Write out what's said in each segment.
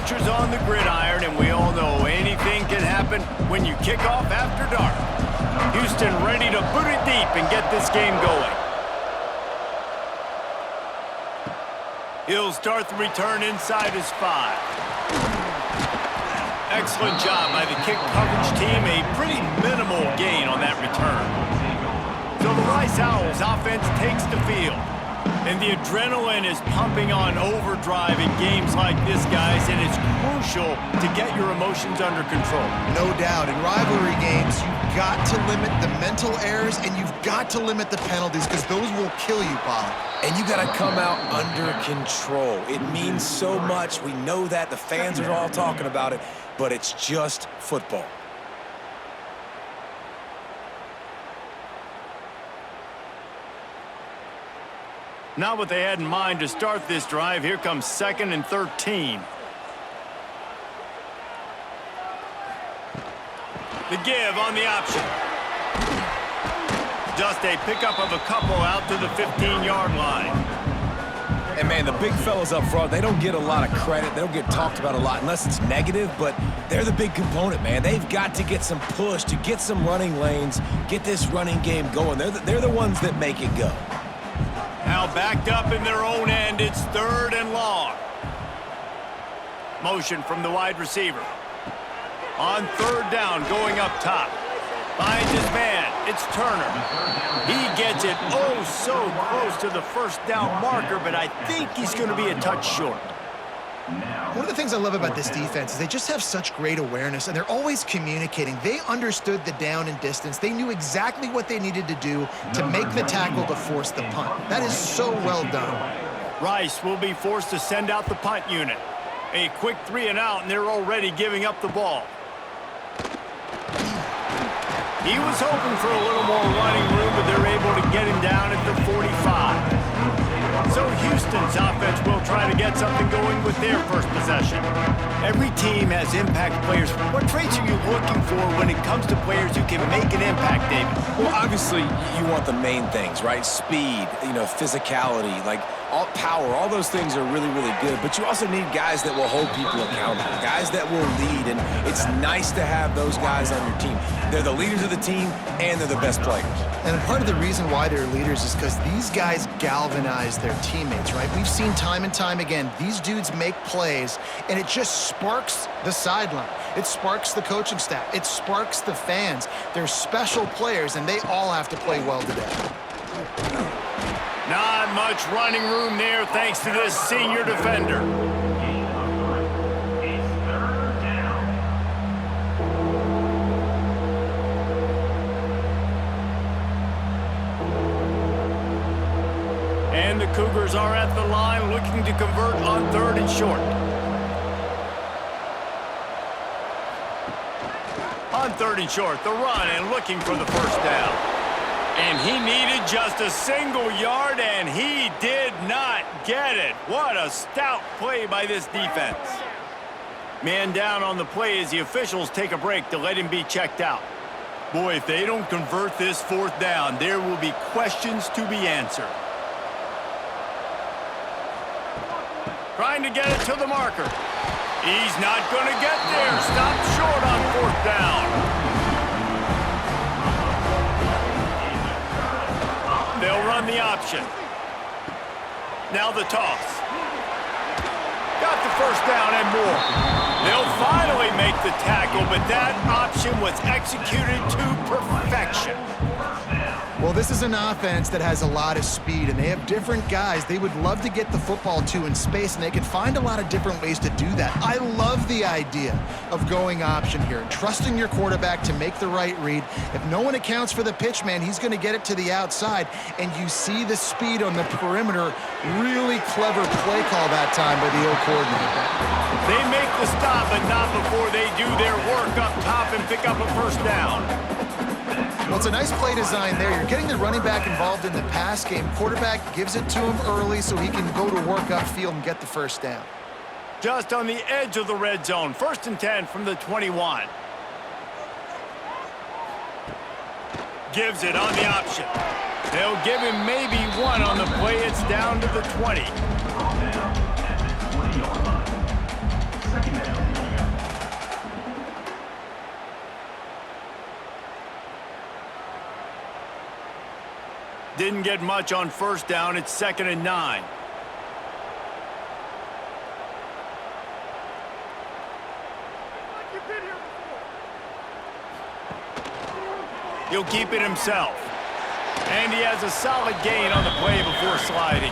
temperature's on the gridiron, and we all know anything can happen when you kick off after dark. Houston ready to boot it deep and get this game going. He'll start the return inside his 5. Excellent job by the kick coverage team. A pretty minimal gain on that return. So the Rice Owls offense takes the field. And the adrenaline is pumping on overdrive in games like this, guys, and it's crucial to get your emotions under control. No doubt. In rivalry games, you've got to limit the mental errors and you've got to limit the penalties because those will kill you, Pollock. And you got to come out under control. It means so much. We know that. The fans are all talking about it, but it's just football. Not what they had in mind to start this drive. Here comes 2nd and 13. The give on the option. Just a pickup of a couple out to the 15-yard line. And, man, the big fellas up front, they don't get a lot of credit. They don't get talked about a lot unless it's negative, but they're the big component, man. They've got to get some push, to get some running lanes, get this running game going. They're the ones that make it go. Now backed up in their own end, it's 3rd and long. Motion from the wide receiver. On 3rd down, going up top. Finds his man, it's Turner. He gets it oh so close to the 1st down marker, but I think he's going to be a touch short. One of the things I love about this defense is they just have such great awareness, and they're always communicating. They understood the down and distance. They knew exactly what they needed to do to make the tackle to force the punt. That is so well done. Rice will be forced to send out the punt unit. A quick 3 and out, and they're already giving up the ball. He was hoping for a little more running room, but they're able to get him down at the 45. So Houston's offense will try to get something going with their first possession. Every team has impact players. What traits are you looking for when it comes to players who can make an impact, David? Well, obviously, you want the main things, right? Speed, physicality, like all power, all those things are really, really good. But you also need guys that will hold people accountable, guys that will lead. And it's nice to have those guys on your team. They're the leaders of the team, and they're the best players. And part of the reason why they're leaders is because these guys galvanize their teammates, right? We've seen time and time again, these dudes make plays, and it just sparks the sideline. It sparks the coaching staff. It sparks the fans. They're special players, and they all have to play well today. Not much running room there thanks to this senior defender. And the Cougars are at the line looking to convert on 3rd and short. On 3rd and short, the run and looking for the 1st down. And he needed just a single yard, and he did not get it. What a stout play by this defense. Man down on the play as the officials take a break to let him be checked out. Boy, if they don't convert this 4th down, there will be questions to be answered. Trying to get it to the marker. He's not going to get there. Stopped short on 4th down. They'll run the option. Now the toss. Got the 1st down and more. They'll finally make the tackle, but that option was executed to perfection. Well, this is an offense that has a lot of speed, and they have different guys they would love to get the football to in space, and they can find a lot of different ways to do that. I love the idea of going option here, trusting your quarterback to make the right read. If no one accounts for the pitch, man, he's going to get it to the outside, and you see the speed on the perimeter. Really clever play call that time by the O coordinator. They make the stop, but not before they do their work up top and pick up a 1st down. Well, it's a nice play design there. You're getting the running back involved in the pass game. Quarterback gives it to him early so he can go to work upfield and get the 1st down. Just on the edge of the red zone. 1st and 10 from the 21. Gives it on the option. They'll give him maybe 1 on the play. It's down to the 20. didn't get much on first down. It's 2nd and 9. He'll keep it himself. And he has a solid gain on the play before sliding.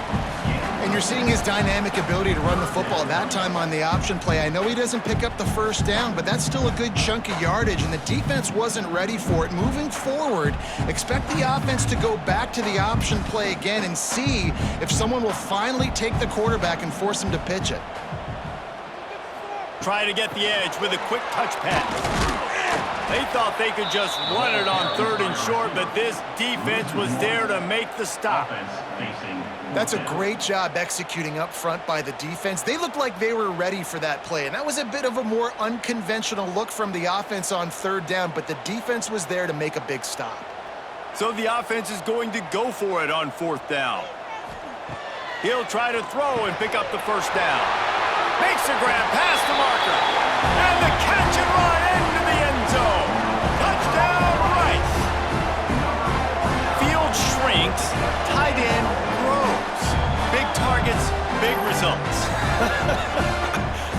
And you're seeing his dynamic ability to run the football, that time on the option play. I know he doesn't pick up the first down, but that's still a good chunk of yardage, and the defense wasn't ready for it. Moving forward, expect the offense to go back to the option play again and see if someone will finally take the quarterback and force him to pitch it. Try to get the edge with a quick touch pass. They thought they could just run it on 3rd and short, but this defense was there to make the stop. That's a great job executing up front by the defense. They looked like they were ready for that play, and that was a bit of a more unconventional look from the offense on 3rd down, but the defense was there to make a big stop. So the offense is going to go for it on 4th down. He'll try to throw and pick up the first down. Makes a grab past the marker. And the catch and run into the end zone. Touchdown, Rice. Field shrinks, tight end grows. Big targets, big results.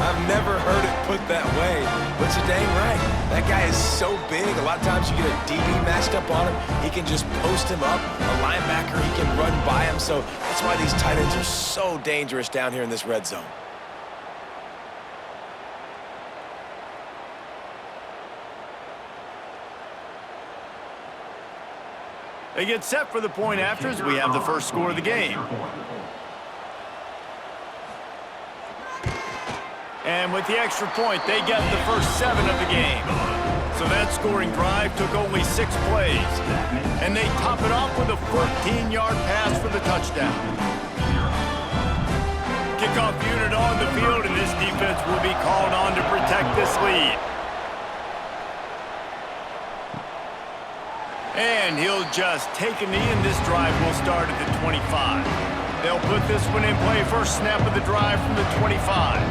I've never heard it put that way, but you're dang right. That guy is so big. A lot of times you get a DB matched up on him. He can just post him up. A linebacker, he can run by him. So that's why these tight ends are so dangerous down here in this red zone. They get set for the point afters. We have the first score of the game. And with the extra point, they get the first 7 of the game. So that scoring drive took only 6 plays. And they top it off with a 14-yard pass for the touchdown. Kickoff unit on the field, and this defense will be called on to protect this lead. And he'll just take a knee, and this drive will start at the 25. They'll put this one in play. First snap of the drive from the 25.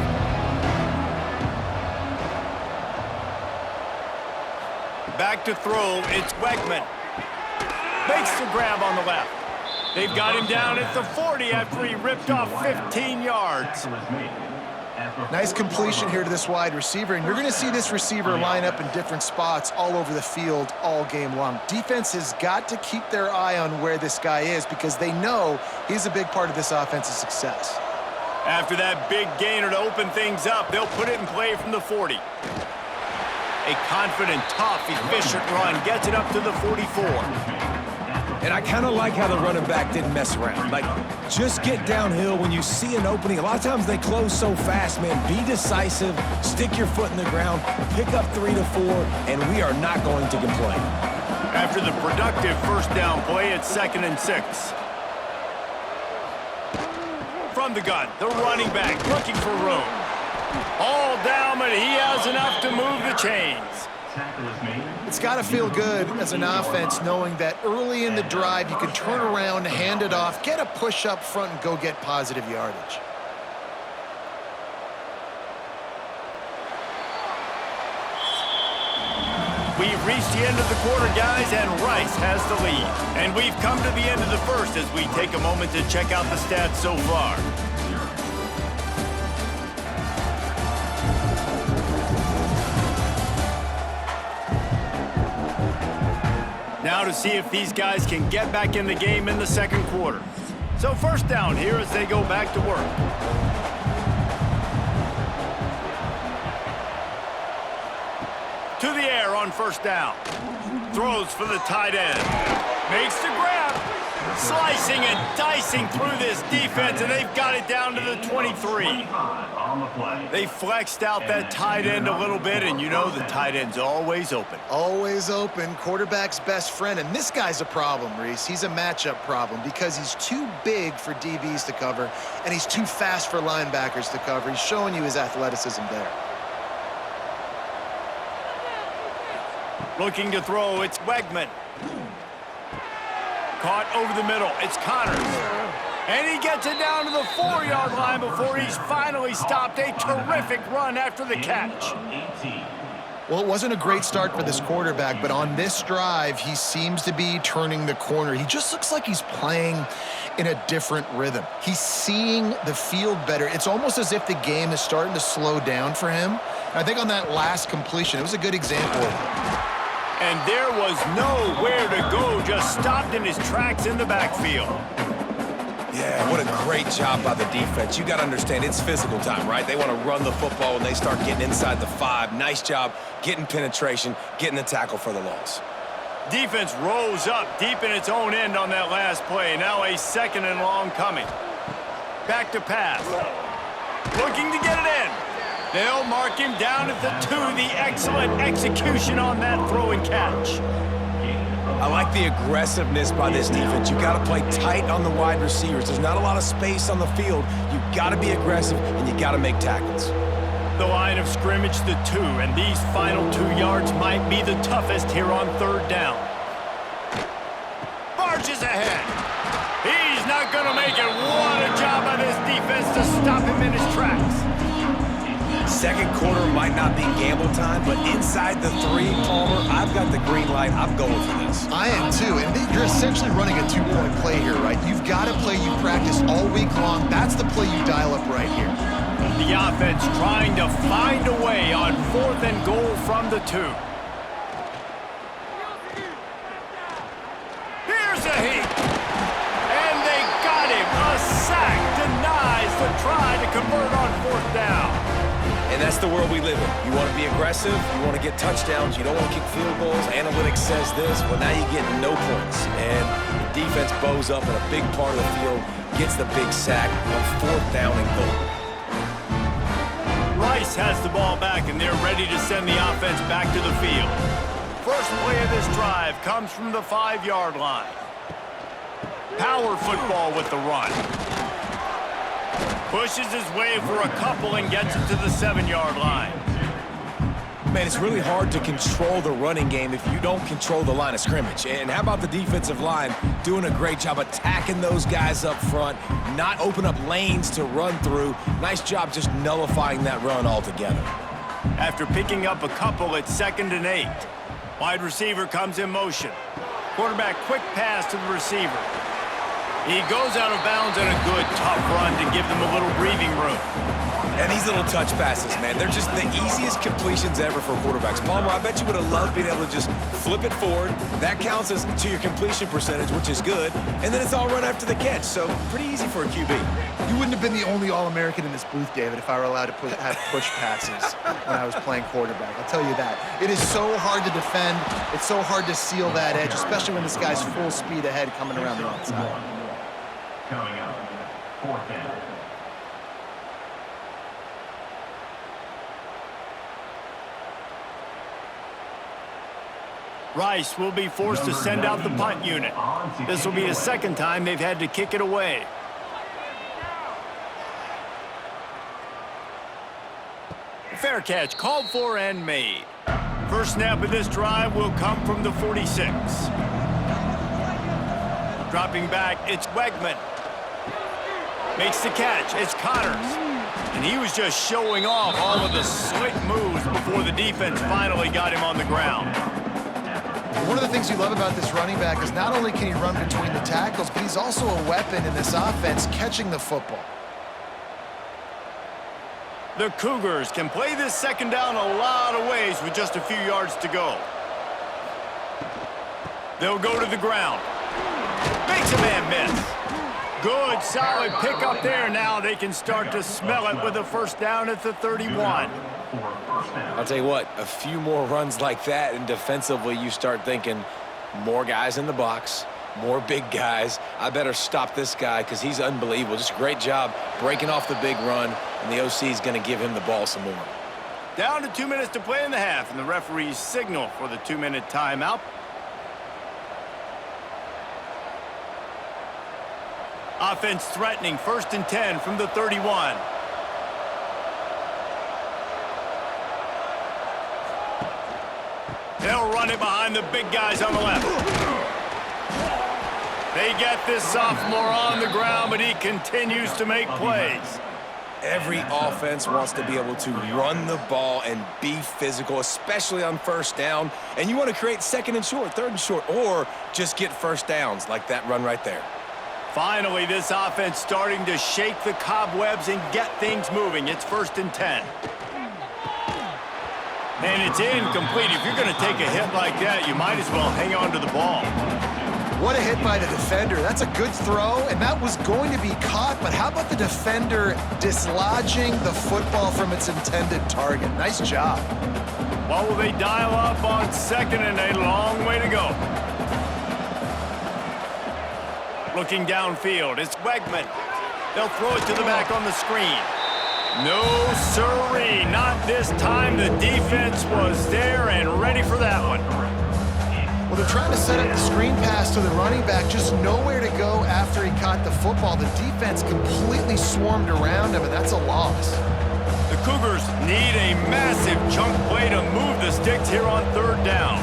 Back to throw, it's Wegman. Makes the grab on the left. They've got him down at the 40 after he ripped off 15 yards. Nice completion here to this wide receiver, and you're going to see this receiver line up in different spots all over the field all game long. Defense has got to keep their eye on where this guy is because they know he's a big part of this offense's success. After that big gainer to open things up, they'll put it in play from the 40. A confident, tough, efficient run gets it up to the 44. And I kind of like how the running back didn't mess around. Like, just get downhill when you see an opening. A lot of times they close so fast, man. Be decisive, stick your foot in the ground, pick up 3 to 4, and we are not going to complain. After the productive first down play, it's 2nd and 6. From the gun, the running back looking for room. All down, but he has enough to move the chains. It's got to feel good as an offense knowing that early in the drive you can turn around, hand it off, get a push up front, and go get positive yardage. We've reached the end of the quarter, guys, and Rice has the lead. And we've come to the end of the first as we take a moment to check out the stats so far. Now to see if these guys can get back in the game in the second quarter. So first down here as they go back to work. To the air on first down. Throws for the tight end. Makes the grab. Slicing and dicing through this defense, and they've got it down to the 23. They flexed out that tight end a little bit, and you know the tight end's always open. Always open, quarterback's best friend, and this guy's a problem, Reese. He's a matchup problem because he's too big for DBs to cover, and he's too fast for linebackers to cover. He's showing you his athleticism there. Looking to throw, it's Wegman. Caught over the middle, it's Connors. And he gets it down to the 4-yard line before he's finally stopped. A terrific run after the catch. Well, it wasn't a great start for this quarterback, but on this drive, he seems to be turning the corner. He just looks like he's playing in a different rhythm. He's seeing the field better. It's almost as if the game is starting to slow down for him. And I think on that last completion, it was a good example of it. And there was nowhere to go, just stopped in his tracks in the backfield. Yeah, what a great job by the defense. You got to understand, it's physical time, right? They want to run the football when they start getting inside the 5. Nice job getting penetration, getting the tackle for the loss. Defense rose up deep in its own end on that last play. Now a 2nd and long coming. Back to pass. Looking to get it in. They'll mark him down at the 2. The excellent execution on that throw and catch. I like the aggressiveness by this defense. You got to play tight on the wide receivers. There's not a lot of space on the field. You got to be aggressive, and you got to make tackles. The line of scrimmage, the 2, and these final 2 yards might be the toughest here on 3rd down. Marches ahead. He's not going to make it. What a job by this defense to stop him in his tracks. Second quarter might not be gamble time, but inside the 3, Palmer, I've got the green light. I'm going for this. I am too, and you're essentially running a 2-point play here, right? You've got to play you practice all week long. That's the play you dial up right here. The offense trying to find a way on 4th and goal from the 2. Here's a heat. And they got him. A sack denies the try to convert on 4th down. And that's the world we live in. You want to be aggressive, you want to get touchdowns, you don't want to kick field goals. Analytics says this, well, now you get no points. And the defense bows up in a big part of the field, gets the big sack on 4th down and goal. Rice has the ball back, and they're ready to send the offense back to the field. First play of this drive comes from the 5-yard line. Power football with the run. Pushes his way for a couple and gets it to the 7-yard line. Man, it's really hard to control the running game if you don't control the line of scrimmage. And how about the defensive line doing a great job attacking those guys up front, not open up lanes to run through. Nice job just nullifying that run altogether. After picking up a couple, it's 2nd and 8. Wide receiver comes in motion. Quarterback quick pass to the receiver. He goes out of bounds on a good, tough run to give them a little breathing room. And these little touch passes, man, they're just the easiest completions ever for quarterbacks. Palmer, I bet you would have loved being able to just flip it forward. That counts as to your completion percentage, which is good. And then it's all run after the catch, so pretty easy for a QB. You wouldn't have been the only All-American in this booth, David, if I were allowed to have push passes when I was playing quarterback. I'll tell you that. It is so hard to defend. It's so hard to seal that edge, especially when this guy's full speed ahead coming around the outside. Coming up, 4th down. Rice will be forced to send out the punt unit. This will be the 2nd time they've had to kick it away. Fair catch called for and made. First snap of this drive will come from the 46. Dropping back, it's Wegman. Makes the catch, it's Connors. And he was just showing off all of the slick moves before the defense finally got him on the ground. One of the things you love about this running back is not only can he run between the tackles, but he's also a weapon in this offense catching the football. The Cougars can play this 2nd down a lot of ways with just a few yards to go. They'll go to the ground. Makes a man miss. Good, solid pickup there. Now they can start to smell it with a 1st down at the 31. I'll tell you what, a few more runs like that, and defensively you start thinking more guys in the box, more big guys. I better stop this guy because he's unbelievable. Just a great job breaking off the big run, and the OC is going to give him the ball some more. Down to 2 minutes to play in the half, and the referees signal for the 2-minute timeout. Offense threatening, 1st and 10 from the 31. They'll run it behind the big guys on the left. They get this sophomore on the ground, but he continues to make plays. Every offense wants to be able to run the ball and be physical, especially on first down. And you want to create second and short, third and short, or just get first downs like that run right there. Finally, this offense starting to shake the cobwebs and get things moving. It's 1st and 10. And it's incomplete. If you're going to take a hit like that, you might as well hang on to the ball. What a hit by the defender. That's a good throw, and that was going to be caught, but how about the defender dislodging the football from its intended target? Nice job. Well, will they dial up on 2nd and a long way to go? Looking downfield, it's Wegman. They'll throw it to the back on the screen. No, sirree, not this time. The defense was there and ready for that one. Well, they're trying to set up the screen pass to the running back, just nowhere to go after he caught the football. The defense completely swarmed around him, and that's a loss. The Cougars need a massive chunk play to move the sticks here on 3rd down.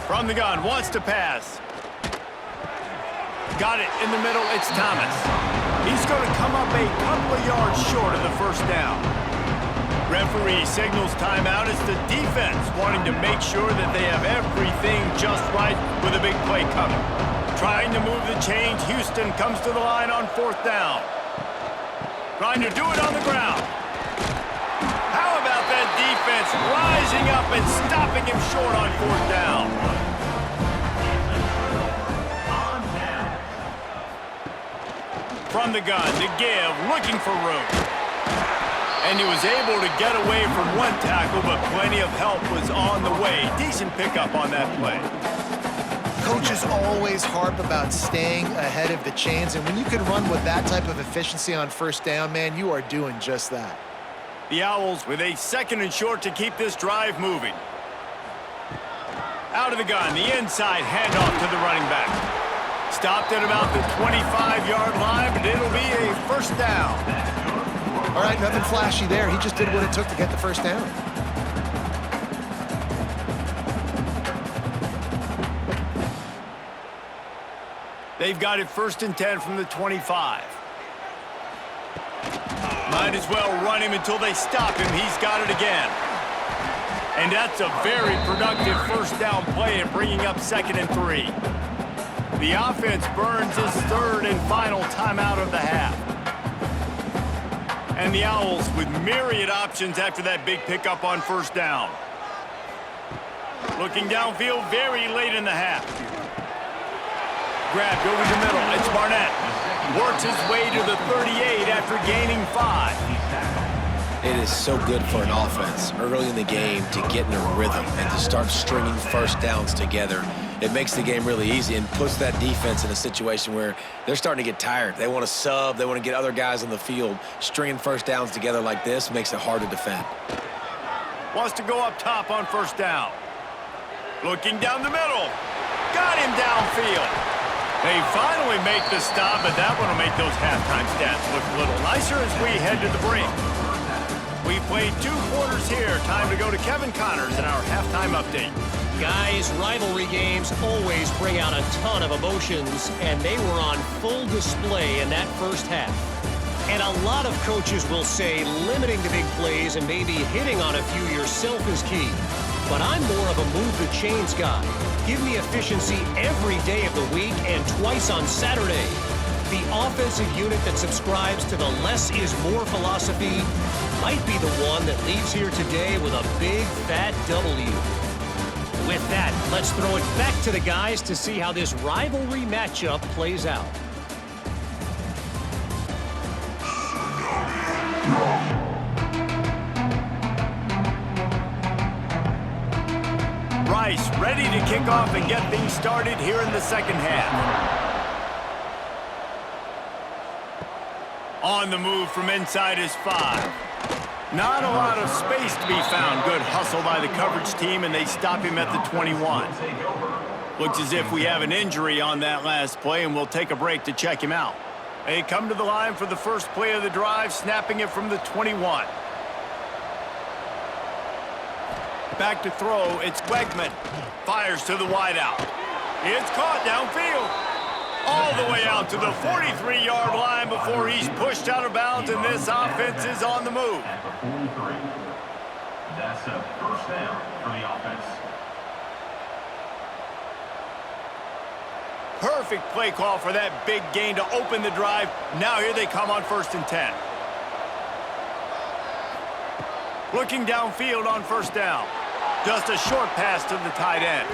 From the gun, wants to pass. Got it in the middle, it's Thomas. He's going to come up a couple of yards short of the 1st down. Referee signals timeout. It's the defense wanting to make sure that they have everything just right with a big play coming. Trying to move the chains. Houston comes to the line on 4th down. Trying to do it on the ground. How about that defense rising up and stopping him short on 4th down? From the gun, to give, looking for room. And he was able to get away from one tackle, but plenty of help was on the way. Decent pickup on that play. Coaches always harp about staying ahead of the chains, and when you can run with that type of efficiency on 1st down, man, you are doing just that. The Owls with a 2nd and short to keep this drive moving. Out of the gun, the inside handoff to the running back. Stopped at about the 25-yard line, but it'll be a 1st down. All right, nothing flashy there. He just did what it took to get the 1st down. They've got it 1st and 10 from the 25. Might as well run him until they stop him. He's got it again. And that's a very productive 1st down play and bringing up 2nd and 3. The offense burns his 3rd and final timeout of the half. And the Owls with myriad options after that big pickup on 1st down. Looking downfield very late in the half. Grabbed over the middle. It's Barnett. Works his way to the 38 after gaining 5. It is so good for an offense early in the game to get in a rhythm and to start stringing 1st downs together. It makes the game really easy and puts that defense in a situation where they're starting to get tired. They want to sub. They want to get other guys on the field. Stringing 1st downs together like this makes it hard to defend. Wants to go up top on 1st down. Looking down the middle. Got him downfield. They finally make the stop, but that one will make those halftime stats look a little nicer as we head to the break. We've played 2 quarters here. Time to go to Kevin Connors in our halftime update. Guys, rivalry games always bring out a ton of emotions, and they were on full display in that 1st half. And a lot of coaches will say limiting the big plays and maybe hitting on a few yourself is key. But I'm more of a move the chains guy. Give me efficiency every day of the week and twice on Saturday. The offensive unit that subscribes to the less is more philosophy might be the one that leaves here today with a big fat W. With that, let's throw it back to the guys to see how this rivalry matchup plays out. Rice ready to kick off and get things started here in the 2nd half. On the move from inside is 5. Not a lot of space to be found. Good hustle by the coverage team, and they stop him at the 21. Looks as if we have an injury on that last play, and we'll take a break to check him out. They come to the line for the first play of the drive, snapping it from the 21. Back to throw, it's Wegman. Fires to the wideout. It's caught downfield. all the way out to the 43-yard line before he's pushed out of bounds, and this offense is on the move. At the 43. That's a first down for the offense. Perfect play call for that big gain to open the drive. Now here they come on 1st and 10. Looking downfield on 1st down. Just a short pass to the tight end.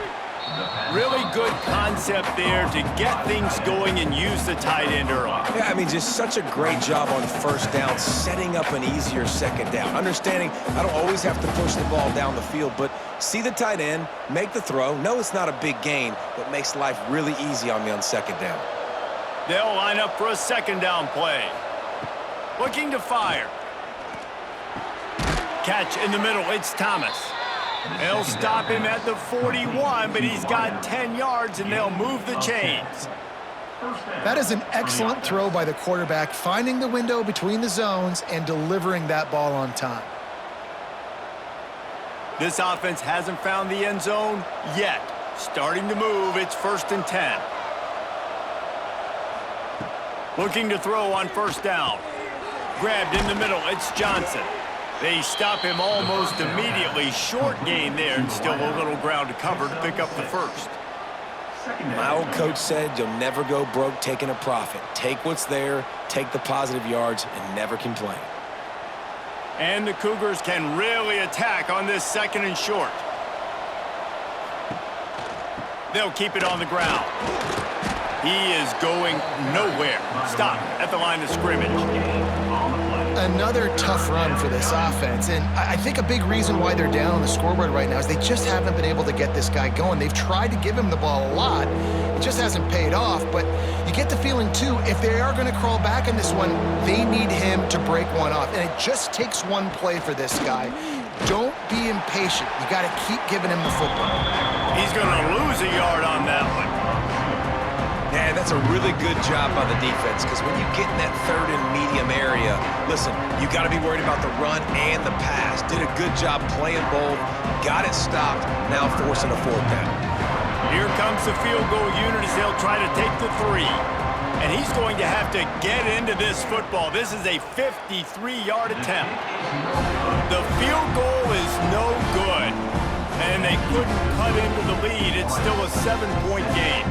Really good concept there to get things going and use the tight end early. Yeah, I mean, just such a great job on 1st down, setting up an easier 2nd down. Understanding I don't always have to push the ball down the field, but see the tight end, make the throw. No, it's not a big gain, but makes life really easy on me on 2nd down. They'll line up for a 2nd down play. Looking to fire. Catch in the middle, it's Thomas. They'll stop him at the 41, but he's got 10 yards, and they'll move the chains. That is an excellent throw by the quarterback, finding the window between the zones and delivering that ball on time. This offense hasn't found the end zone yet. Starting to move, it's 1st and 10. Looking to throw on 1st down. Grabbed in the middle, it's Johnson. They stop him almost immediately. Short gain there, and still a little ground to cover to pick up the 1st. My old coach said you'll never go broke taking a profit. Take what's there, take the positive yards, and never complain. And the Cougars can really attack on this 2nd and short. They'll keep it on the ground. He is going nowhere. Stop at the line of scrimmage. Another tough run for this offense, and I think a big reason why they're down on the scoreboard right now is they just haven't been able to get this guy going. They've tried to give him the ball a lot. It just hasn't paid off, but you get the feeling, too, if they are going to crawl back in this one, they need him to break one off, and it just takes one play for this guy. Don't be impatient. You got to keep giving him the football. He's going to lose a yard on that one. Yeah, that's a really good job by the defense, because when you get in that 3rd and medium area, listen, you got to be worried about the run and the pass. Did a good job playing both, got it stopped, now forcing a 4th down. Here comes the field goal unit as they'll try to take the 3. And he's going to have to get into this football. This is a 53-yard attempt. The field goal is no good. And they couldn't cut into the lead. It's still a 7-point game.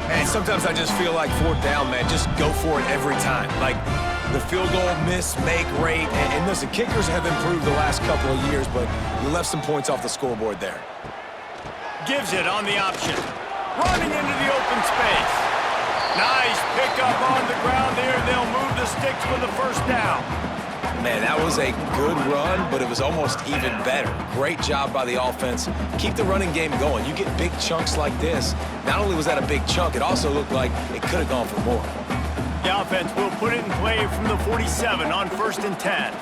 Man, sometimes I just feel like 4th down, man, just go for it every time. Like the field goal miss, make rate, and listen, kickers have improved the last couple of years, but you left some points off the scoreboard there. Gives it on the option. Running into the open space. Nice pickup on the ground there. They'll move the sticks for the 1st down. Man, that was a good run, but it was almost even better. Great job by the offense. Keep the running game going. You get big chunks like this. Not only was that a big chunk, it also looked like it could have gone for more. The offense will put it in play from the 47 on 1st and 10.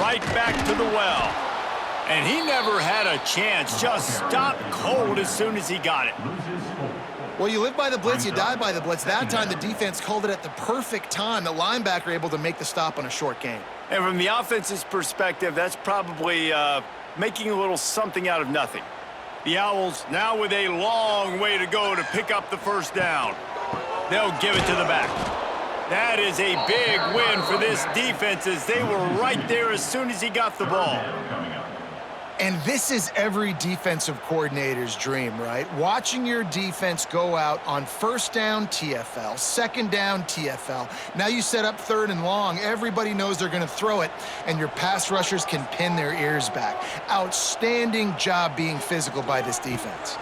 Right back to the well. And he never had a chance. Just stopped cold as soon as he got it. Well, you live by the blitz, you die by the blitz. That time, the defense called it at the perfect time. The linebacker able to make the stop on a short gain. And from the offense's perspective, that's probably making a little something out of nothing. The Owls now with a long way to go to pick up the 1st down. They'll give it to the back. That is a big win for this defense as they were right there as soon as he got the ball. And this is every defensive coordinator's dream, right? Watching your defense go out on 1st down, TFL, 2nd down, TFL. Now you set up 3rd and long. Everybody knows they're going to throw it, and your pass rushers can pin their ears back. Outstanding job being physical by this defense.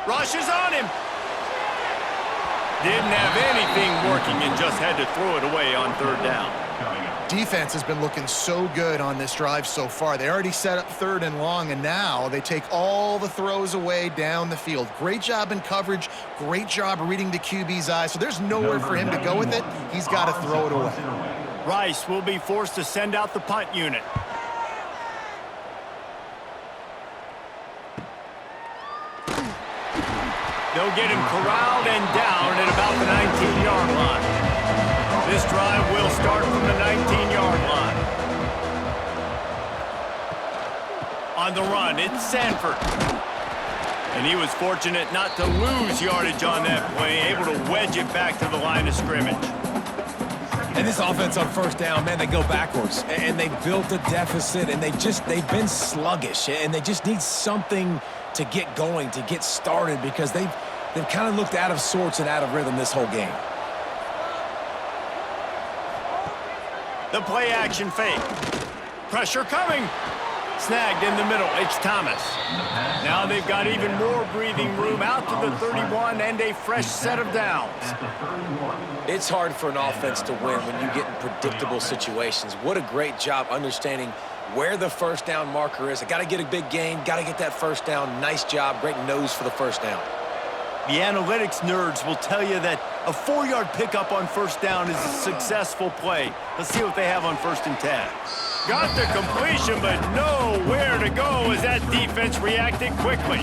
Rush is on him. Didn't have anything working and just had to throw it away on 3rd down. Defense has been looking so good on this drive so far. They already set up 3rd and long, and now they take all the throws away down the field. Great job in coverage. Great job reading the QB's eyes. So there's nowhere for him to go with it. He's got to throw it away. Rice will be forced to send out the punt unit. They'll get him corralled and down at about the 19-yard line. This drive will start from the 19-yard line. On the run, it's Sanford. And he was fortunate not to lose yardage on that play, able to wedge it back to the line of scrimmage. And this offense on first down, man, they go backwards. And they built a deficit, and they've been sluggish. And they just need something to get going, to get started, because they've kind of looked out of sorts and out of rhythm this whole game. The play action fake. Pressure coming. Snagged in the middle. It's Thomas. Now they've got even more breathing room out to the 31 and a fresh set of downs. It's hard for an offense to win when you get in predictable situations. What a great job understanding where the first down marker is. I got to get a big gain, got to get that first down. Nice job, great nose for the first down. The analytics nerds will tell you that a 4-yard pickup on first down is a successful play. Let's see what they have on 1st and 10. Got the completion, but nowhere to go as that defense reacted quickly.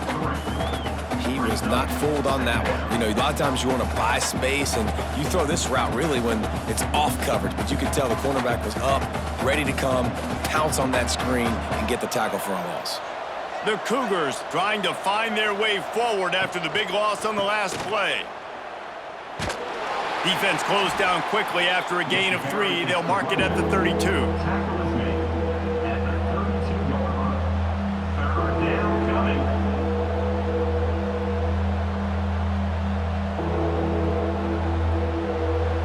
He was not fooled on that one. You know, a lot of times you want to buy space, and you throw this route really when it's off coverage, but you could tell the cornerback was up, ready to come, pounce on that screen, and get the tackle for a loss. The Cougars trying to find their way forward after the big loss on the last play. Defense closed down quickly after a gain of 3. They'll mark it at the 32.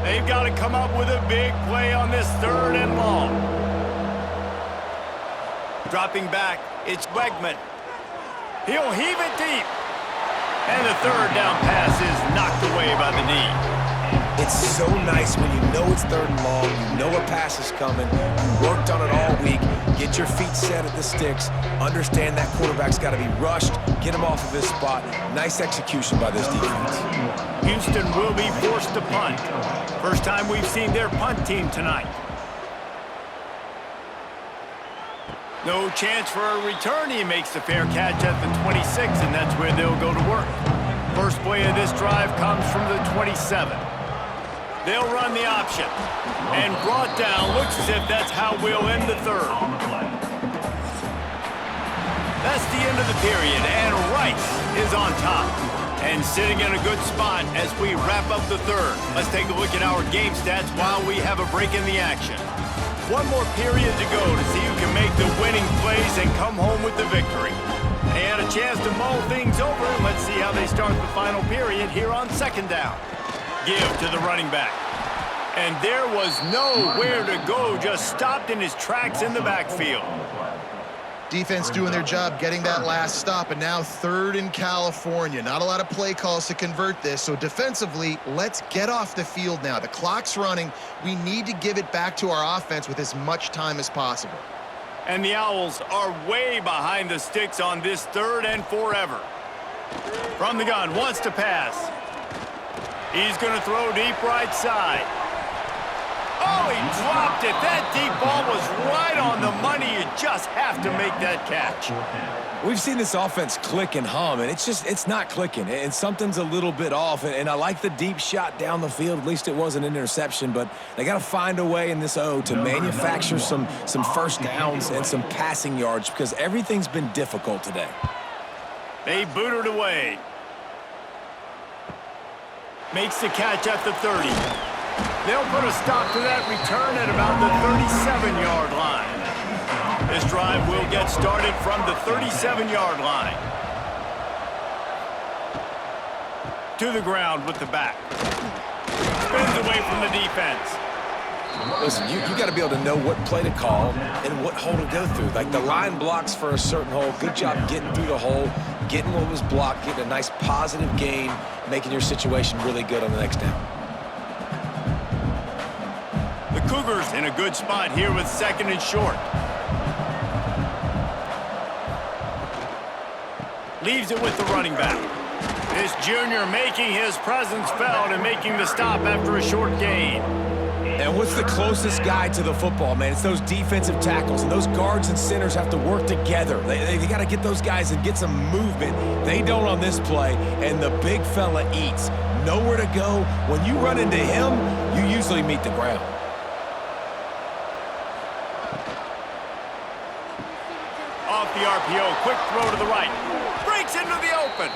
They've got to come up with a big play on this 3rd and long. Dropping back, it's Wegman. He'll heave it deep. And the 3rd down pass is knocked away by the knee. It's so nice when you know it's 3rd and long, you know a pass is coming, you worked on it all week, get your feet set at the sticks, understand that quarterback's got to be rushed, get him off of his spot. Nice execution by this defense. Houston will be forced to punt. First time we've seen their punt team tonight. No chance for a return. He makes the fair catch at the 26, and that's where they'll go to work. First play of this drive comes from the 27. They'll run the option. And brought down. Looks as if that's how we'll end the 3rd. That's the end of the period, and Rice is on top. And sitting in a good spot as we wrap up the 3rd. Let's take a look at our game stats while we have a break in the action. One more period to go to see who can make the winning plays and come home with the victory. They had a chance to mull things over. Let's see how they start the final period here on 2nd down. Give to the running back. And there was nowhere to go, just stopped in his tracks in the backfield. Defense doing their job, getting that last stop, and now 3rd in California. Not a lot of play calls to convert this, so defensively, let's get off the field now. The clock's running. We need to give it back to our offense with as much time as possible. And the Owls are way behind the sticks on this 3rd and forever. From the gun, wants to pass. He's going to throw deep right side. Oh, he dropped it. That deep ball was right on the money. You just have to make that catch. We've seen this offense click and hum, and it's not clicking, and something's a little bit off. And I like the deep shot down the field. At least it wasn't an interception, but they got to find a way in this to manufacture some first downs and some passing yards, because everything's been difficult today. They boot it away. Makes the catch at the 30. They'll put a stop to that return at about the 37-yard line. This drive will get started from the 37-yard line. To the ground with the back. Spins away from the defense. Listen, you got to be able to know what play to call and what hole to go through. Like, the line blocks for a certain hole. Good job getting through the hole, getting what was blocked, getting a nice positive gain, making your situation really good on the next down. The Cougars in a good spot here with 2nd and short. Leaves it with the running back. This junior making his presence felt and making the stop after a short gain. And what's the closest guy to the football, man? It's those defensive tackles, and those guards and centers have to work together. They got to get those guys and get some movement. They don't on this play, and the big fella eats. Nowhere to go. When you run into him, you usually meet the ground. Off the RPO, quick throw to the right. Breaks gets into the open.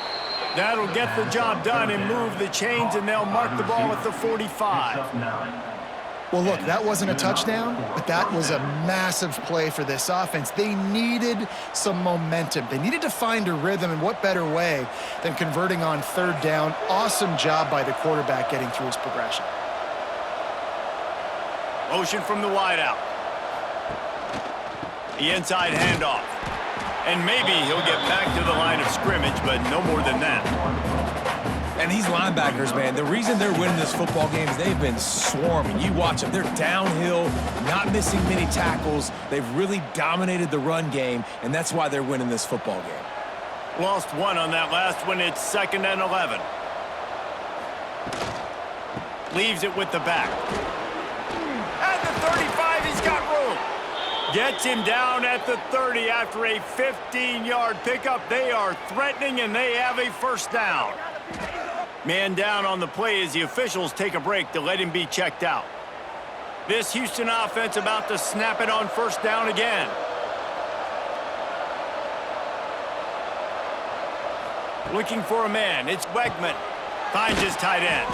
That'll get the job done and move the chains, and they'll mark the ball at the 45. Well, look, that wasn't a touchdown, but that was a massive play for this offense. They needed some momentum. They needed to find a rhythm, and what better way than converting on third down. Awesome job by the quarterback getting through his progression. Motion from the wideout. The inside handoff. And maybe he'll get back to the line of scrimmage, but no more than that. And these linebackers, man, the reason they're winning this football game is they've been swarming. You watch them. They're downhill, not missing many tackles. They've really dominated the run game, and that's why they're winning this football game. Lost one on that last one. It's 2nd and 11. Leaves it with the back. At the 35, he's got room. Gets him down at the 30 after a 15-yard pickup. They are threatening, and they have a first down. Man down on the play as the officials take a break to let him be checked out. This Houston offense about to snap it on first down again. Looking for a man. It's Wegman. Finds his tight end.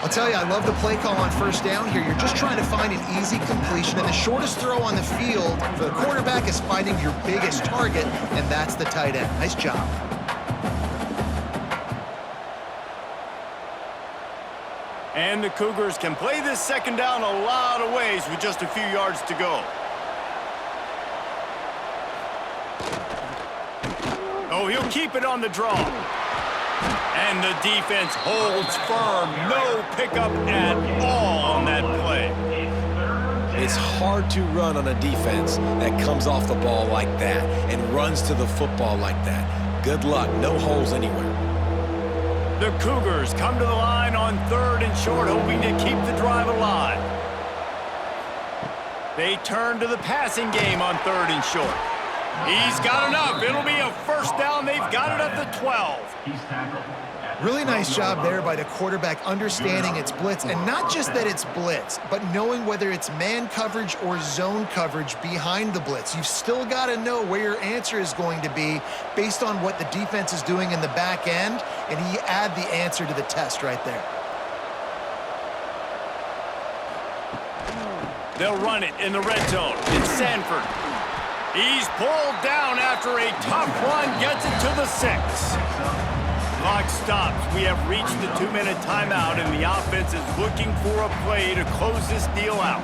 I'll tell you, I love the play call on first down here. You're just trying to find an easy completion, and the shortest throw on the field for the quarterback is finding your biggest target, and that's the tight end. Nice job. And the Cougars can play this second down a lot of ways with just a few yards to go. Oh, he'll keep it on the draw. And the defense holds firm. No pickup at all on that play. It's hard to run on a defense that comes off the ball like that and runs to the football like that. Good luck. No holes anywhere. The Cougars come to the line on 3rd and short, hoping to keep the drive alive. They turn to the passing game on 3rd and short. He's got enough. It'll be a first down. They've got it at the 12. He's tackled. Really nice job there by the quarterback understanding it's blitz, and not just that it's blitz, but knowing whether it's man coverage or zone coverage behind the blitz. You've still got to know where your answer is going to be based on what the defense is doing in the back end, and he add the answer to the test right there. They'll run it in the red zone. It's Sanford. He's pulled down after a tough run, gets it to the 6. Clock stops. We have reached the 2-minute timeout, and the offense is looking for a play to close this deal out.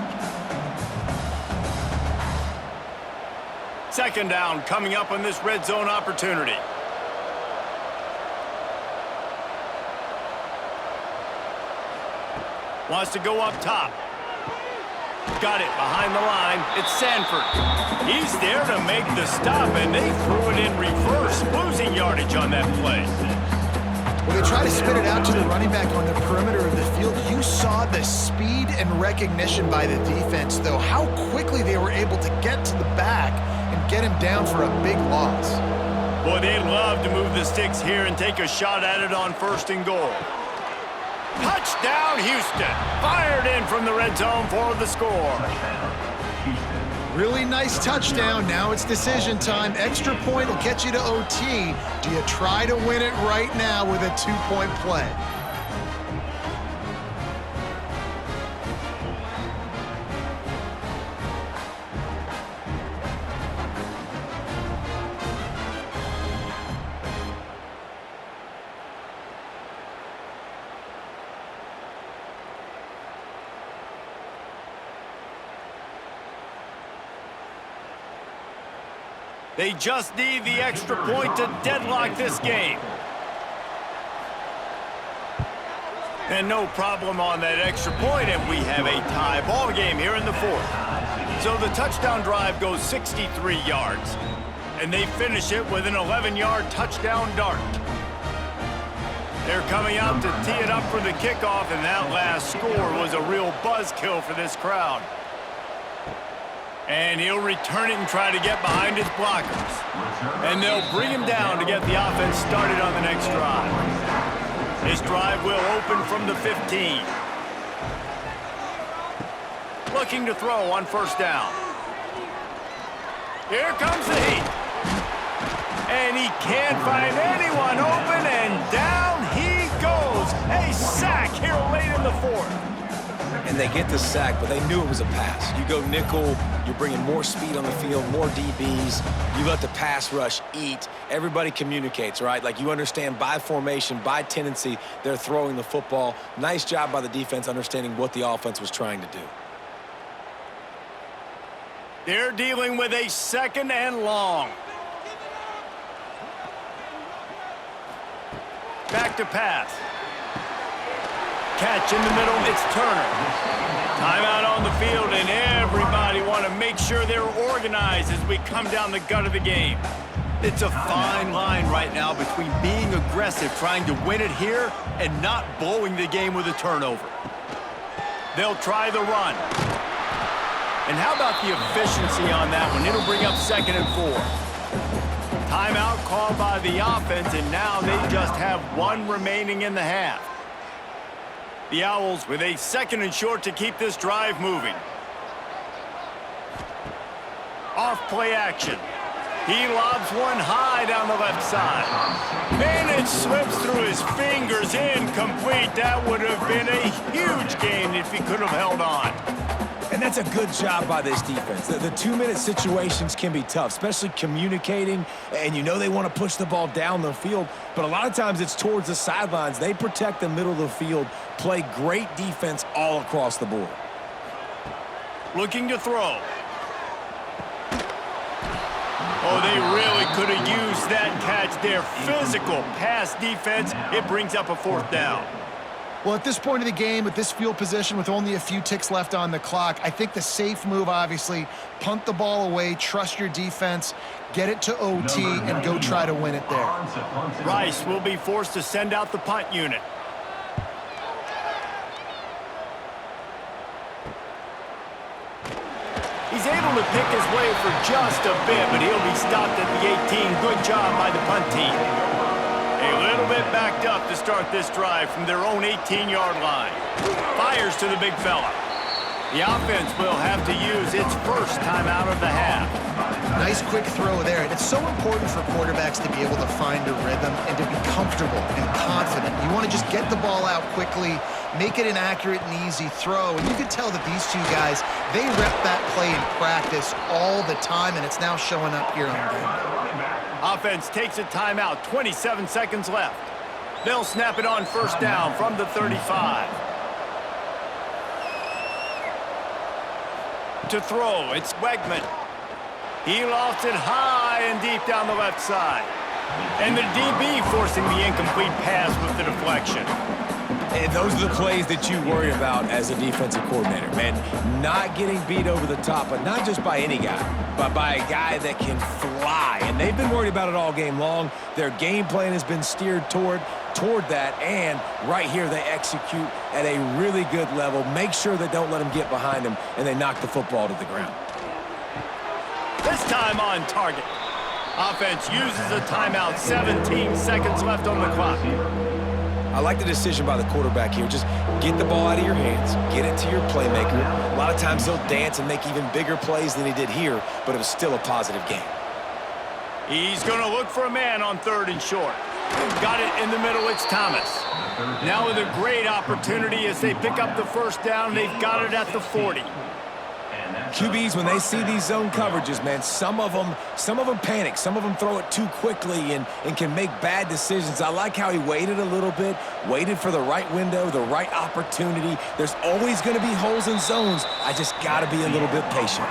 Second down coming up on this red zone opportunity. Wants to go up top. Got it behind the line. It's Sanford. He's there to make the stop, and they threw it in reverse, losing yardage on that play. When they try to spit it out to the running back on the perimeter of the field, you saw the speed and recognition by the defense, though, how quickly they were able to get to the back and get him down for a big loss. Boy, they love to move the sticks here and take a shot at it on 1st and goal. Touchdown, Houston. Fired in from the red zone for the score. Really nice touchdown. Now it's decision time. Extra point will get you to OT. Do you try to win it right now with a 2-point play? They just need the extra point to deadlock this game. And no problem on that extra point, and we have a tie ball game here in the 4th. So the touchdown drive goes 63 yards, and they finish it with an 11-yard touchdown dart. They're coming out to tee it up for the kickoff, and that last score was a real buzzkill for this crowd. And he'll return it and try to get behind his blockers. And they'll bring him down to get the offense started on the next drive. This drive will open from the 15. Looking to throw on first down. Here comes the heat. And he can't find anyone open, and down he goes. A sack here late in the fourth. And they get the sack, but they knew it was a pass. You go nickel, you're bringing more speed on the field, more DBs. You let the pass rush eat. Everybody communicates, right? Like, you understand by formation, by tendency, they're throwing the football. Nice job by the defense understanding what the offense was trying to do. They're dealing with a 2nd and long. Back to pass. Catch in the middle, it's Turner. Timeout on the field, and everybody want to make sure they're organized as we come down the gut of the game. It's a fine line right now between being aggressive, trying to win it here, and not blowing the game with a turnover. They'll try the run. And how about the efficiency on that one? It'll bring up 2nd and 4. Timeout called by the offense, and now they just have 1 remaining in the half. The Owls with a 2nd and short to keep this drive moving. Off play action. He lobs one high down the left side. And it slips through his fingers, incomplete. That would have been a huge gain if he could have held on. And that's a good job by this defense. The 2-minute situations can be tough, especially communicating, and you know they want to push the ball down the field, but a lot of times it's towards the sidelines. They protect the middle of the field, play great defense all across the board. Looking to throw. Oh, they really could have used that catch there. Physical pass defense. It brings up a 4th down. Well, at this point of the game, with this field position, with only a few ticks left on the clock, I think the safe move, obviously, punt the ball away, trust your defense, get it to OT, and go try to win it there. Rice will be forced to send out the punt unit. He's able to pick his way for just a bit, but he'll be stopped at the 18. Good job by the punt team. A little bit backed up to start this drive from their own 18-yard line. Fires to the big fella. The offense will have to use its first timeout of the half. Nice quick throw there. And it's so important for quarterbacks to be able to find a rhythm and to be comfortable and confident. You want to just get the ball out quickly, make it an accurate and easy throw. And you can tell that these two guys, they rep that play in practice all the time, and it's now showing up here on game day. Offense takes a timeout, 27 seconds left. They'll snap it on 1st down from the 35. To throw, it's Wegman. He lofts it high and deep down the left side. And the DB forcing the incomplete pass with the deflection. And those are the plays that you worry about as a defensive coordinator, man. Not getting beat over the top, but not just by any guy, but by a guy that can fly. And they've been worried about it all game long. Their game plan has been steered toward that, and right here they execute at a really good level. Make sure they don't let them get behind them, and they knock the football to the ground. This time on target. Offense uses a timeout, 17 seconds left on the clock. I like the decision by the quarterback here. Just get the ball out of your hands, get it to your playmaker. A lot of times he'll dance and make even bigger plays than he did here, but it was still a positive game. He's going to look for a man on 3rd and short. Got it in the middle, it's Thomas. Now with a great opportunity as they pick up the 1st down, they've got it at the 40. QBs, when they see these zone coverages, man, some of them panic. Some of them throw it too quickly and can make bad decisions. I like how he waited a little bit, waited for the right window, the right opportunity. There's always going to be holes in zones. I just got to be a little bit patient.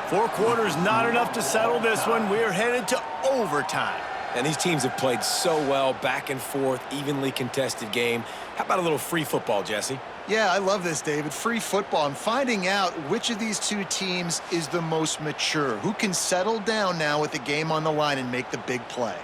4 quarters, not enough to settle this one. We're headed to overtime. And these teams have played so well, back and forth, evenly contested game. How about a little free football, Jesse? Yeah, I love this, David. Free football. I'm finding out which of these two teams is the most mature, who can settle down now with the game on the line and make the big play.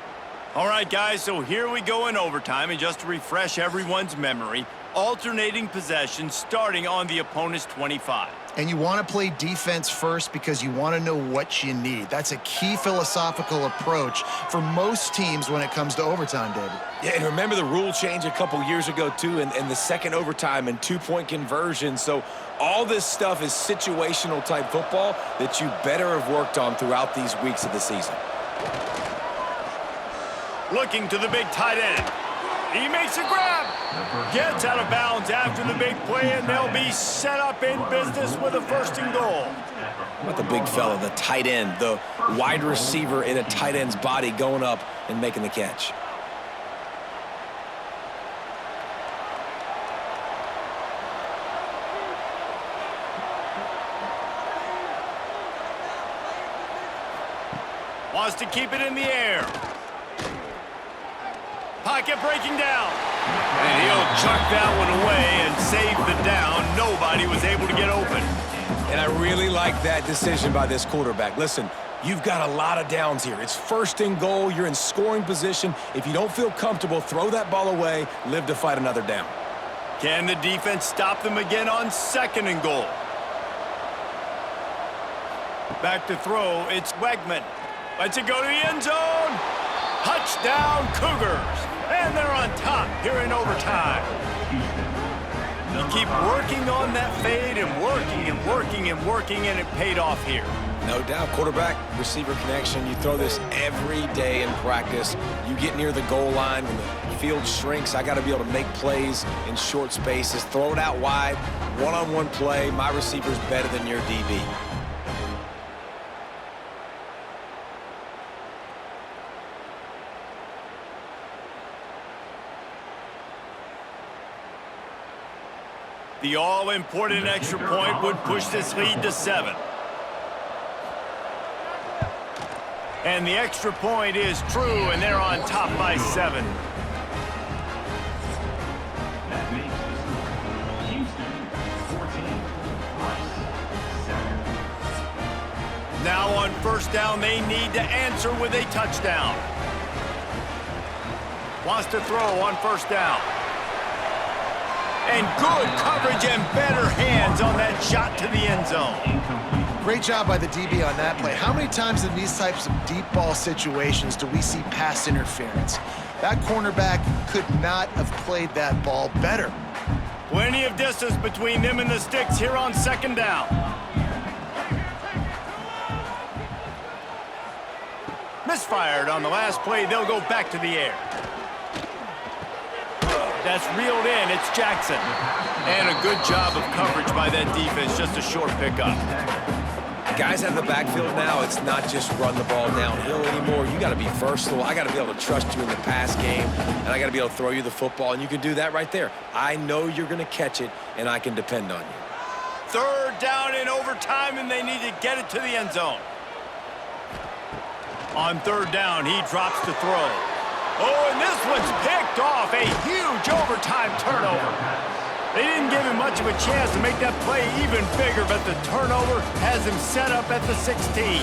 All right, guys, so here we go in overtime, and just to refresh everyone's memory, alternating possession starting on the opponent's 25. And you want to play defense first because you want to know what you need. That's a key philosophical approach for most teams when it comes to overtime, David. Yeah, and remember the rule change a couple years ago, too, and the second overtime and 2-point conversion. So all this stuff is situational type football that you better have worked on throughout these weeks of the season. looking to the big tight end. He makes a grab, gets out of bounds after the big play, and they'll be set up in business with a 1st and goal. How about the big fella, the tight end, the wide receiver in a tight end's body going up and making the catch? Wants to keep it in the air. Pocket breaking down. And he'll chuck that one away and save the down. Nobody was able to get open. And I really like that decision by this quarterback. Listen, you've got a lot of downs here. It's 1st and goal. You're in scoring position. If you don't feel comfortable, throw that ball away. Live to fight another down. Can the defense stop them again on 2nd and goal? Back to throw. It's Wegman. Lets it go to the end zone. Touchdown, Cougars. And they're on top here in overtime. You keep working on that fade and working and working and working, and it paid off here. No doubt, quarterback-receiver connection. You throw this every day in practice. You get near the goal line when the field shrinks. I got to be able to make plays in short spaces. Throw it out wide. One-on-one play. My receiver's better than your DB. The all-important extra point would push this lead to 7. And the extra point is true, and they're on top by 7. That makes the score Houston 14, Rice 7. Now on 1st down, they need to answer with a touchdown. Wants to throw on 1st down. And good coverage and better hands on that shot to the end zone. Great job by the DB on that play. How many times in these types of deep ball situations do we see pass interference? That cornerback could not have played that ball better. Plenty of distance between them and the sticks here on 2nd down. Misfired on the last play. They'll go back to the air. That's reeled in. It's Jackson. And a good job of coverage by that defense. Just a short pickup. Guys out of the backfield now, it's not just run the ball downhill anymore. You got to be versatile. I got to be able to trust you in the pass game, and I got to be able to throw you the football, and you can do that right there. I know you're going to catch it, and I can depend on you. 3rd down in overtime, and they need to get it to the end zone. On 3rd down, he drops to throw. Oh, and this one's picked off. A huge overtime turnover. They didn't give him much of a chance to make that play even bigger, but the turnover has him set up at the 16.